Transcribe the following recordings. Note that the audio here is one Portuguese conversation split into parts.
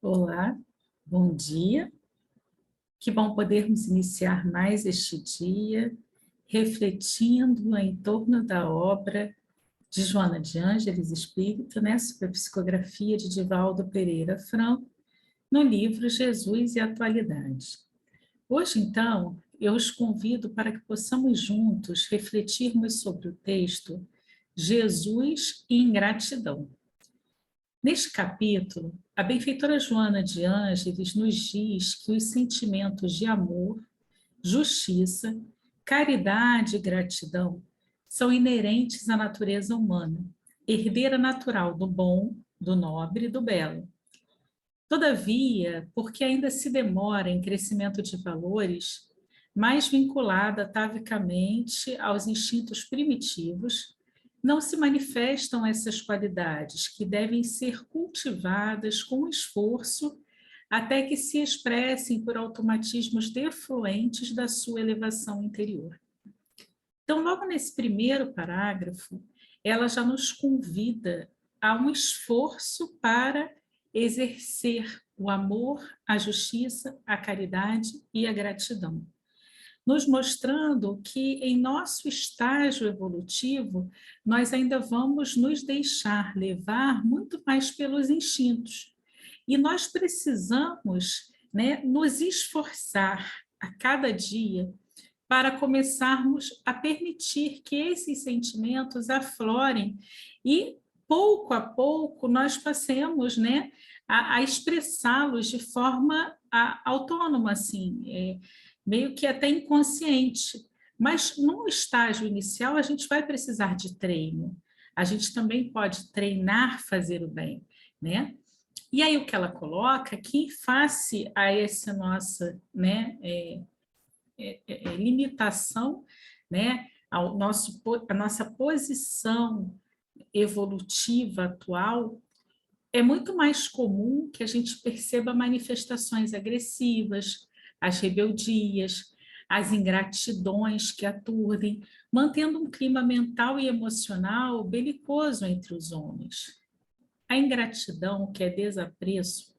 Olá, bom dia. Que bom podermos iniciar mais este dia refletindo em torno da obra de Joana de Ângeles Espírito, né, sobre a psicografia de Divaldo Pereira Franco, no livro Jesus e Atualidade. Hoje, então, eu os convido para que possamos juntos refletirmos sobre o texto Jesus e Ingratidão. Neste capítulo, a benfeitora Joana de Ângeles nos diz que os sentimentos de amor, justiça, caridade e gratidão são inerentes à natureza humana, herdeira natural do bom, do nobre e do belo. Todavia, porque ainda se demora em crescimento de valores, mais vinculada atavicamente aos instintos primitivos, não se manifestam essas qualidades que devem ser cultivadas com esforço até que se expressem por automatismos defluentes da sua elevação interior. Então, logo nesse primeiro parágrafo, ela já nos convida a um esforço para exercer o amor, a justiça, a caridade e a gratidão, nos mostrando que em nosso estágio evolutivo nós ainda vamos nos deixar levar muito mais pelos instintos. E nós precisamos, né, nos esforçar a cada dia para começarmos a permitir que esses sentimentos aflorem e, pouco a pouco, nós passemos, né, a expressá-los de forma autônoma, assim, meio que até inconsciente. Mas, no estágio inicial, a gente vai precisar de treino. A gente também pode treinar fazer o bem, né? E aí o que ela coloca, que em face a essa nossa, né, limitação, né, a nossa posição evolutiva atual, é muito mais comum que a gente perceba manifestações agressivas, as rebeldias, as ingratidões que aturdem, mantendo um clima mental e emocional belicoso entre os homens. A ingratidão, que é desapreço,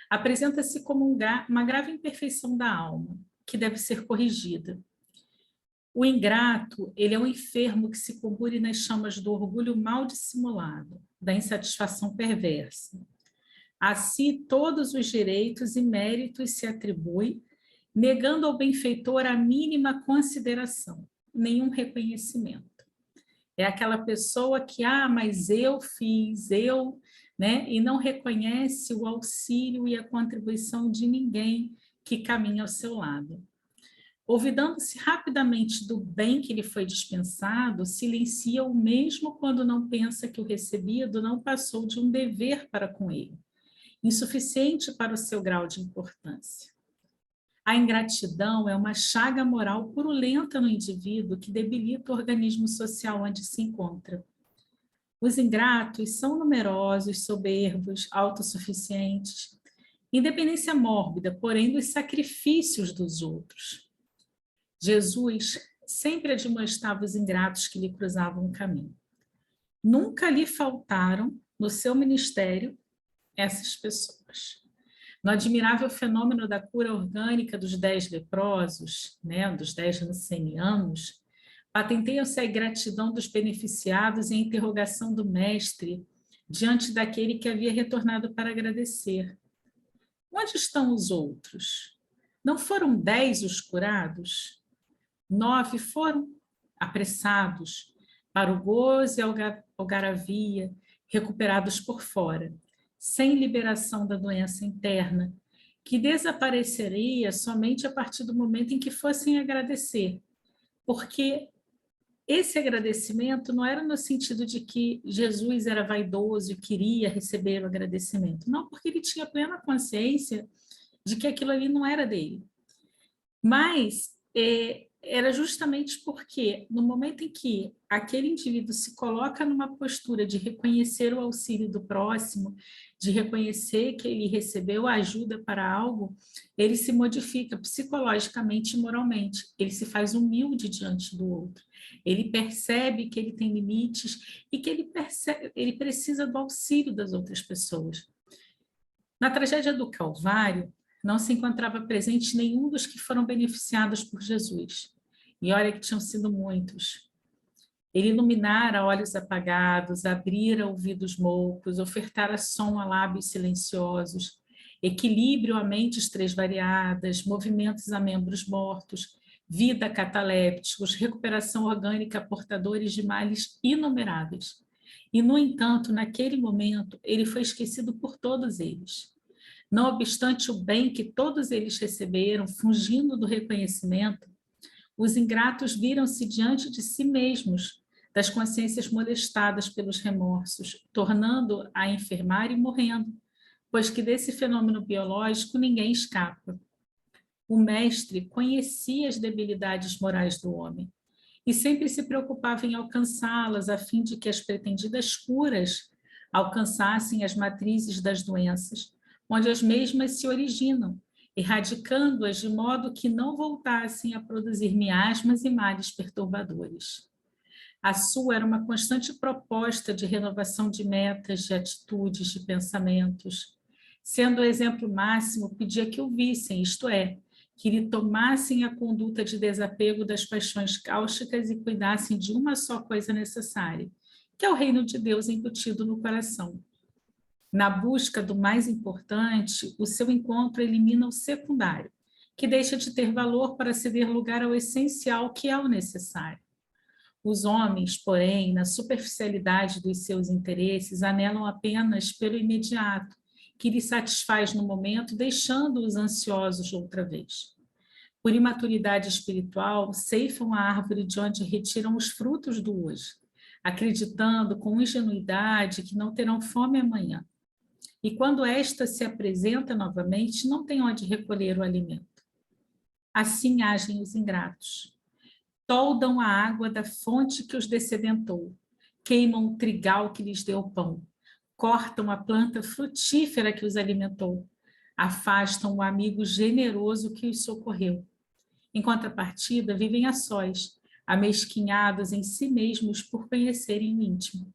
apresenta-se como uma grave imperfeição da alma, que deve ser corrigida. O ingrato, ele é um enfermo que se combure nas chamas do orgulho mal dissimulado, da insatisfação perversa. A si todos os direitos e méritos se atribui, negando ao benfeitor a mínima consideração, nenhum reconhecimento. É aquela pessoa que, mas eu fiz, né? E não reconhece o auxílio e a contribuição de ninguém que caminha ao seu lado. Olvidando-se rapidamente do bem que lhe foi dispensado, silencia o mesmo quando não pensa que o recebido não passou de um dever para com ele, insuficiente para o seu grau de importância. A ingratidão é uma chaga moral purulenta no indivíduo que debilita o organismo social onde se encontra. Os ingratos são numerosos, soberbos, autossuficientes, independência mórbida, porém, dos sacrifícios dos outros. Jesus sempre admoestava os ingratos que lhe cruzavam o caminho. Nunca lhe faltaram, no seu ministério, essas pessoas. No admirável fenômeno da cura orgânica dos 10 leprosos, né, dos 10 nancenianos, patenteia-se a ingratidão dos beneficiados e a interrogação do mestre diante daquele que havia retornado para agradecer. Onde estão os outros? Não foram 10 os curados? 9 foram apressados para o gozo e a algaravia, recuperados por fora, sem liberação da doença interna, que desapareceria somente a partir do momento em que fossem agradecer, porque esse agradecimento não era no sentido de que Jesus era vaidoso e queria receber o agradecimento, não, porque ele tinha plena consciência de que aquilo ali não era dele. Mas era justamente porque, no momento em que aquele indivíduo se coloca numa postura de reconhecer o auxílio do próximo, de reconhecer que ele recebeu ajuda para algo, ele se modifica psicologicamente e moralmente, ele se faz humilde diante do outro, ele percebe que ele tem limites e que ele precisa do auxílio das outras pessoas. Na tragédia do Calvário, não se encontrava presente nenhum dos que foram beneficiados por Jesus. E olha que tinham sido muitos. Ele iluminara olhos apagados, abrira ouvidos moucos, ofertara som a lábios silenciosos, equilíbrio a mentes três variadas, movimentos a membros mortos, vida a catalépticos, recuperação orgânica a portadores de males inumeráveis. E, no entanto, naquele momento, ele foi esquecido por todos eles. Não obstante o bem que todos eles receberam, fugindo do reconhecimento, os ingratos viram-se diante de si mesmos, das consciências molestadas pelos remorsos, tornando a enfermar e morrendo, pois que desse fenômeno biológico ninguém escapa. O mestre conhecia as debilidades morais do homem e sempre se preocupava em alcançá-las, a fim de que as pretendidas curas alcançassem as matrizes das doenças, onde as mesmas se originam, erradicando-as de modo que não voltassem a produzir miasmas e males perturbadores. A sua era uma constante proposta de renovação de metas, de atitudes, de pensamentos. Sendo o exemplo máximo, pedia que o vissem, isto é, que lhe tomassem a conduta de desapego das paixões cáusticas e cuidassem de uma só coisa necessária, que é o reino de Deus embutido no coração. Na busca do mais importante, o seu encontro elimina o secundário, que deixa de ter valor para ceder lugar ao essencial, que é o necessário. Os homens, porém, na superficialidade dos seus interesses, anelam apenas pelo imediato, que lhes satisfaz no momento, deixando-os ansiosos outra vez. Por imaturidade espiritual, ceifam a árvore de onde retiram os frutos do hoje, acreditando com ingenuidade que não terão fome amanhã. E quando esta se apresenta novamente, não tem onde recolher o alimento. Assim agem os ingratos. Toldam a água da fonte que os dessedentou, queimam o trigal que lhes deu pão, cortam a planta frutífera que os alimentou, afastam o amigo generoso que os socorreu. Em contrapartida, vivem a sós, amesquinhados em si mesmos por conhecerem o íntimo.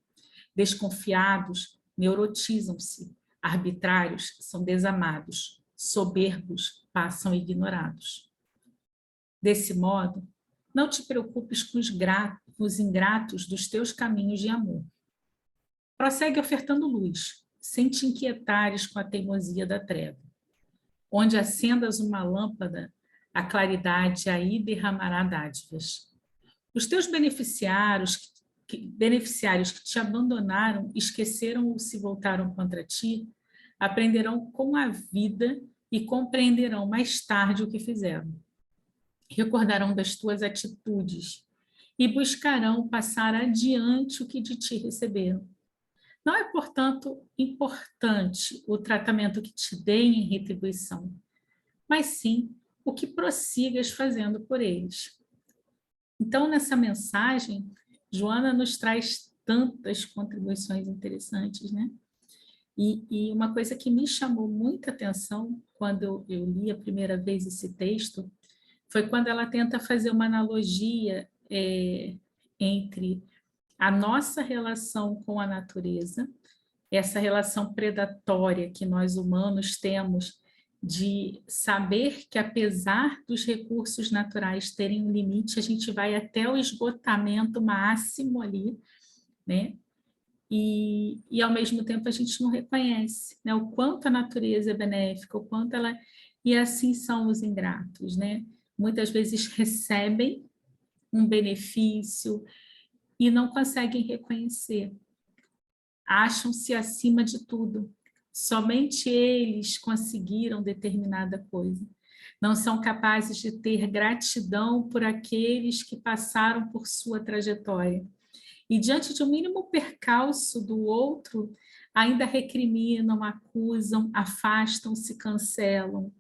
Desconfiados, neurotizam-se, arbitrários são desamados, soberbos passam ignorados. Desse modo, não te preocupes com os ingratos dos teus caminhos de amor. Prossegue ofertando luz, sem te inquietares com a teimosia da treva. Onde acendas uma lâmpada, a claridade aí derramará dádivas. Os teus beneficiários que te abandonaram, esqueceram ou se voltaram contra ti, aprenderão com a vida e compreenderão mais tarde o que fizeram. Recordarão das tuas atitudes e buscarão passar adiante o que de ti receberam. Não é, portanto, importante o tratamento que te deem em retribuição, mas sim o que prossigas fazendo por eles. Então, nessa mensagem, Joana nos traz tantas contribuições interessantes, né? E uma coisa que me chamou muita atenção quando eu li a primeira vez esse texto foi quando ela tenta fazer uma analogia entre a nossa relação com a natureza, essa relação predatória que nós humanos temos de saber que, apesar dos recursos naturais terem um limite, a gente vai até o esgotamento máximo ali, né? E ao mesmo tempo, a gente não reconhece, né, o quanto a natureza é benéfica, o quanto ela... E assim são os ingratos, né? Muitas vezes recebem um benefício e não conseguem reconhecer. Acham-se acima de tudo. Somente eles conseguiram determinada coisa. Não são capazes de ter gratidão por aqueles que passaram por sua trajetória. E diante de um mínimo percalço do outro, ainda recriminam, acusam, afastam-se, cancelam.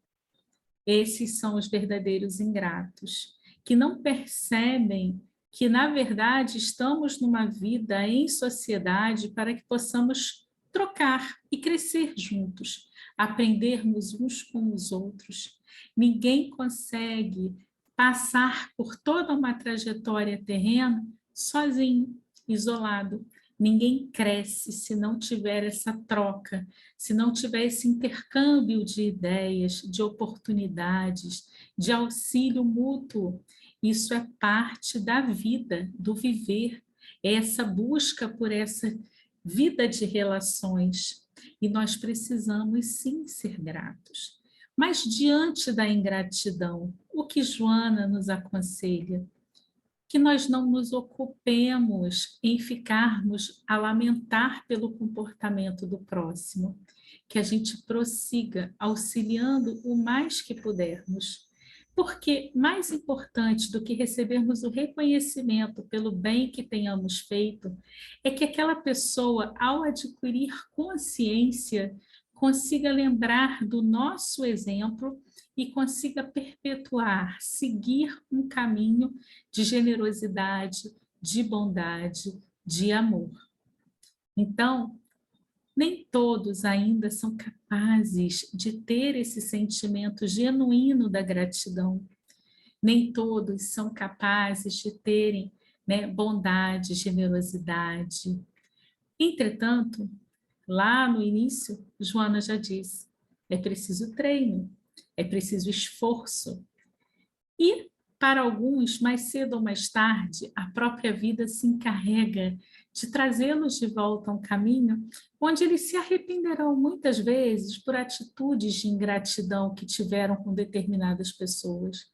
Esses são os verdadeiros ingratos, que não percebem que, na verdade, estamos numa vida em sociedade para que possamos trocar e crescer juntos, aprendermos uns com os outros. Ninguém consegue passar por toda uma trajetória terrena sozinho, isolado. Ninguém cresce se não tiver essa troca, se não tiver esse intercâmbio de ideias, de oportunidades, de auxílio mútuo. Isso é parte da vida, do viver, é essa busca por essa vida de relações. E nós precisamos sim ser gratos. Mas diante da ingratidão, o que Joana nos aconselha? Que nós não nos ocupemos em ficarmos a lamentar pelo comportamento do próximo, que a gente prossiga auxiliando o mais que pudermos. Porque mais importante do que recebermos o reconhecimento pelo bem que tenhamos feito, é que aquela pessoa, ao adquirir consciência, consiga lembrar do nosso exemplo e consiga perpetuar, seguir um caminho de generosidade, de bondade, de amor. Então, nem todos ainda são capazes de ter esse sentimento genuíno da gratidão. Nem todos são capazes de terem, né, bondade, generosidade. Entretanto, lá no início, Joana já disse, é preciso treino, é preciso esforço. E, para alguns, mais cedo ou mais tarde, a própria vida se encarrega de trazê-los de volta a um caminho onde eles se arrependerão muitas vezes por atitudes de ingratidão que tiveram com determinadas pessoas.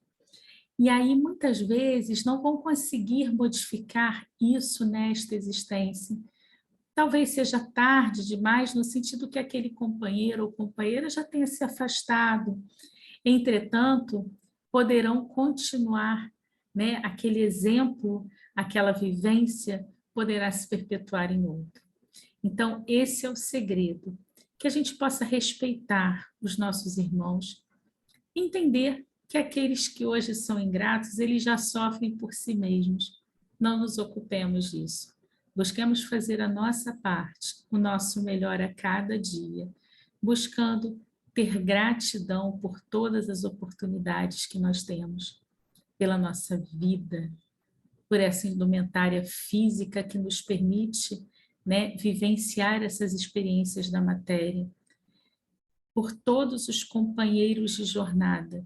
E aí, muitas vezes, não vão conseguir modificar isso nesta existência. Talvez seja tarde demais, no sentido que aquele companheiro ou companheira já tenha se afastado. Entretanto, poderão continuar, né? Aquele exemplo, aquela vivência poderá se perpetuar em outro. Então, esse é o segredo, que a gente possa respeitar os nossos irmãos, entender que aqueles que hoje são ingratos, eles já sofrem por si mesmos. Não nos ocupemos disso. Busquemos fazer a nossa parte, o nosso melhor a cada dia, buscando ter gratidão por todas as oportunidades que nós temos, pela nossa vida, por essa indumentária física que nos permite, né, vivenciar essas experiências da matéria, por todos os companheiros de jornada,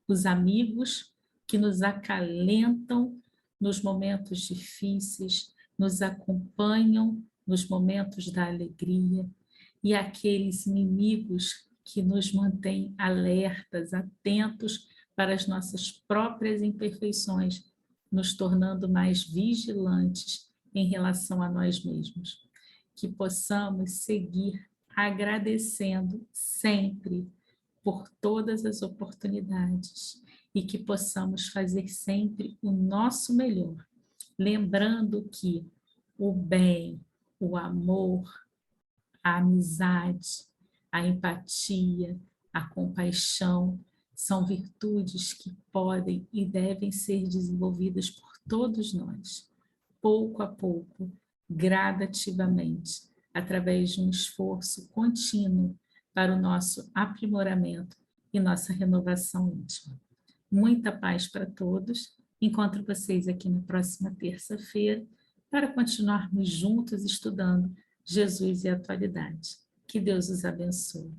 os amigos que nos acalentam nos momentos difíceis, nos acompanham nos momentos da alegria, e aqueles inimigos que nos mantêm alertas, atentos para as nossas próprias imperfeições, nos tornando mais vigilantes em relação a nós mesmos. Que possamos seguir agradecendo sempre por todas as oportunidades e que possamos fazer sempre o nosso melhor, lembrando que o bem, o amor, a amizade, a empatia, a compaixão são virtudes que podem e devem ser desenvolvidas por todos nós, pouco a pouco, gradativamente, através de um esforço contínuo para o nosso aprimoramento e nossa renovação íntima. Muita paz para todos. Encontro vocês aqui na próxima terça-feira para continuarmos juntos estudando Jesus e a atualidade. Que Deus os abençoe.